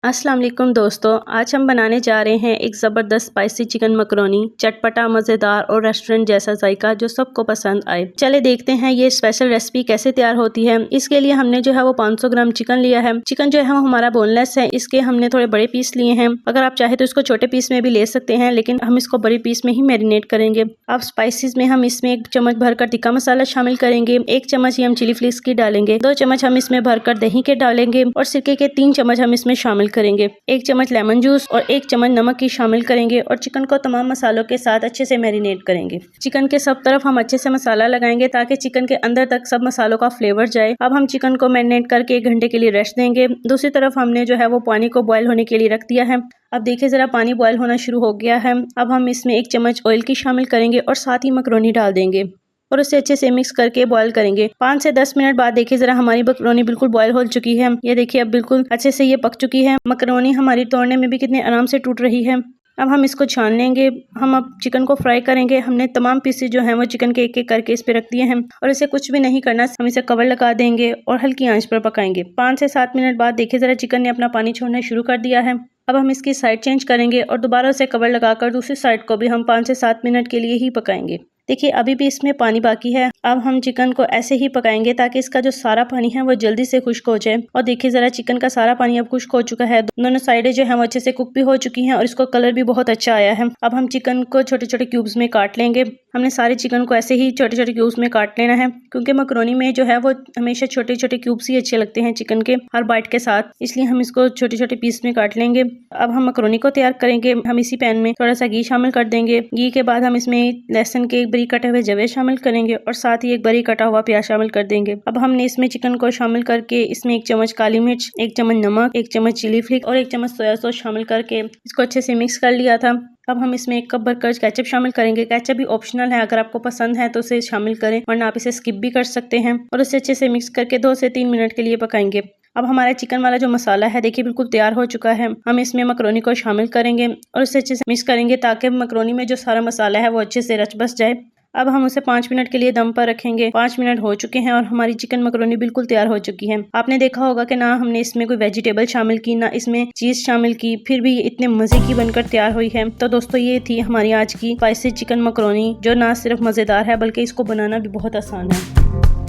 अस्सलाम वालेकुम दोस्तों, आज हम बनाने जा रहे हैं एक ज़बरदस्त स्पाइसी चिकन मकरोनी। चटपटा, मज़ेदार और रेस्टोरेंट जैसा जायका जो सबको पसंद आए। चले देखते हैं ये स्पेशल रेसिपी कैसे तैयार होती है। इसके लिए हमने जो है वो 500 ग्राम चिकन लिया है। चिकन जो है वो हमारा बोनलेस है, इसके हमने थोड़े बड़े पीस लिए हैं। अगर आप चाहे तो इसको छोटे पीस में भी ले सकते हैं, लेकिन हम इसको बड़े पीस में ही मैरिनेट करेंगे। अब स्पाइसेस में हम इसमें 1 चम्मच भरकर टिक्का मसाला शामिल करेंगे। 1 चम्मच ही हम चिली फ्लेक्स की डालेंगे। 2 चम्मच हम इसमें भरकर दही के डालेंगे और सिरके के 3 चम्मच हम इसमें शामिल करेंगे। 1 चम्मच लेमन जूस और 1 चम्मच नमक की शामिल करेंगे और चिकन को तमाम मसालों के साथ अच्छे से मैरिनेट करेंगे। चिकन के सब तरफ हम अच्छे से मसाला लगाएंगे ताकि चिकन के अंदर तक सब मसालों का फ्लेवर जाए। अब हम चिकन को मैरिनेट करके 1 घंटे के लिए रेस्ट देंगे। दूसरी तरफ हमने जो है वो पानी को बॉयल होने के लिए रख दिया है। अब देखिए ज़रा पानी बॉयल होना शुरू हो गया है। अब हम इसमें 1 चम्मच ऑयल की शामिल करेंगे और साथ ही मकरोनी डाल देंगे और उसे अच्छे से मिक्स करके बॉईल करेंगे। 5 से 10 मिनट बाद देखिए ज़रा हमारी मकरोनी बिल्कुल बॉईल हो चुकी है। ये देखिए अब बिल्कुल अच्छे से ये पक चुकी है। मकरोनी हमारी तोड़ने में भी कितने आराम से टूट रही है। अब हम इसको छान लेंगे। हम अब चिकन को फ्राई करेंगे। हमने तमाम पीसेस जो हैं वो चिकन के एक-एक करके इस पे रख दिए हैं और इसे कुछ भी नहीं करना। हम इसे कवर लगा देंगे और हल्की आंच पर पकाएंगे। 5 से 7 मिनट बाद देखिए ज़रा चिकन ने अपना पानी छोड़ना शुरू कर दिया है। अब हम इसकी साइड चेंज करेंगे और दोबारा से कवर लगाकर दूसरी साइड को भी हम 5 से 7 मिनट के लिए ही पकाएंगे। देखिए अभी भी इसमें पानी बाकी है। अब हम चिकन को ऐसे ही पकाएंगे ताकि इसका जो सारा पानी है वो जल्दी से खुश्क हो जाए। और देखिए ज़रा चिकन का सारा पानी अब खुश्क हो चुका है। दोनों साइडें जो है वो अच्छे से कुक भी हो चुकी हैं और इसको कलर भी बहुत अच्छा आया है। अब हम चिकन को छोटे छोटे क्यूब्स में काट लेंगे। हमने सारे चिकन को ऐसे ही छोटे छोटे क्यूब्स में काट लेना है, क्योंकि मकरोनी में जो है वो हमेशा छोटे छोटे क्यूब्स ही अच्छे लगते हैं चिकन के हर बाइट के साथ, इसलिए हम इसको छोटे छोटे पीस में काट लेंगे। अब हम मकरोनी को तैयार करेंगे। हम इसी पैन में थोड़ा सा घी शामिल कर देंगे। घी के बाद हम इसमें लहसुन के 1 बारीक कटे हुए जवे शामिल करेंगे और साथ ही 1 बारीक कटा हुआ प्याज शामिल कर देंगे। अब हमने इसमें चिकन को शामिल करके इसमें 1 चम्मच काली मिर्च, 1 चम्मच नमक, 1 चम्मच चिली फ्लेक्स और 1 चम्मच सोया सॉस शामिल करके इसको अच्छे से मिक्स कर लिया था। अब हम इसमें 1 कप भरकर केचप शामिल करेंगे। केचप भी ऑप्शनल है, अगर आपको पसंद है तो उसे शामिल करें, वरना आप इसे स्किप भी कर सकते हैं। और उसे अच्छे से मिक्स करके 2 से 3 मिनट के लिए पकाएंगे। अब हमारा चिकन वाला जो मसाला है देखिए बिल्कुल तैयार हो चुका है। हम इसमें मकरोनी को शामिल करेंगे और उसे अच्छे से मिक्स करेंगे ताकि मकरोनी में जो सारा मसाला है वो अच्छे से रच बस जाए। अब हम उसे 5 मिनट के लिए दम पर रखेंगे। 5 मिनट हो चुके हैं और हमारी चिकन मकरोनी बिल्कुल तैयार हो चुकी है। आपने देखा होगा कि ना हमने इसमें कोई वेजिटेबल शामिल की, ना इसमें चीज़ शामिल की, फिर भी ये इतने मज़े की बनकर तैयार हुई है। तो दोस्तों ये थी हमारी आज की स्पाइसी चिकन मकरोनी, जो ना सिर्फ मज़ेदार है बल्कि इसको बनाना भी बहुत आसान है।